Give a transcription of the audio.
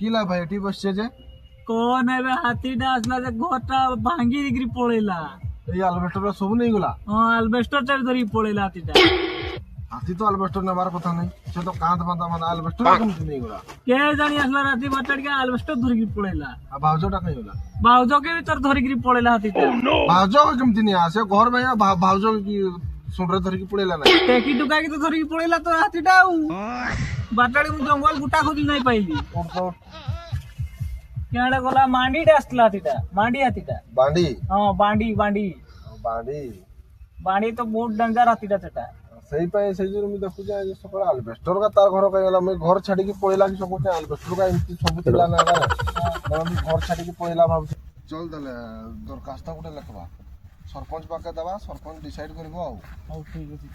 কিলা ভাই এটি বসছে যে কোন এবে হাতিটা আসলা যে ঘরটা ভাঙ্গি দিগরি পড়েলা। এই আলবেস্টর সব নেই গুলা আলবেস্টর চার ধরি পড়েলা হাতিটা। হাতি তো আলবেস্টর নেবার কথা নেই, সে তো কাঁধ বাঁধা মানে আলবেস্টর কেমন নেই গুলা। কে জানি আসলা রাতি বাচ্চাটিকে আলবেস্টর ধরিকি পড়েলা। আর ভাউজটা কই গুলা? বাউজকে भी তোর ধরিকি পড়েলা হাতিটা। ভাউজ কেমতি নিয়ে আসে ঘর ভাই ভাউজ কি সুন্দর ধরিকি পড়েলা না? টেকি টুকাকি তো ধরিকি পড়েলা তোর হাতিটা। বাচ্চাটি মু জঙ্গল গুটা খুঁজি নাই পাইলি। কেডা গলা মান্ডিটা আসলা হাতিটা, মান্ডি হাতিটা। বান্ডি বান্ডি বান্ডি বান্ডি বান্ডি তো বহুত ডেঞ্জার হাতিটা সেটা। ସେଇ ପାଇଁ ସେଇ ଯୋଉ ମୁଁ ଦେଖୁଛି ଆଜି ସକାଳେ ଆଲବେଷ୍ଟର କା ତାର ଘର କହି ଗଲା ମୁଁ ଘର ଛାଡିକି ପଳେଇଲା କି ସବୁ ଆଲବେଷ୍ଟର କା ଏମିତି ସବୁ ଥିଲା ନା ଗାଁ ଘର ଛାଡିକି ପଳେଇଲା ଭାବୁଛି। ଚଲ ତାହେଲେ ଦରଖାସ୍ତ ଗୋଟେ ଲେଖବା, ସରପଞ୍ଚ ପାଖେ ଦେବା, ସରପଞ୍ଚ ଡିସାଇଡ୍ କରିବ ଆଉ। ହଉ ଠିକ ଅଛି।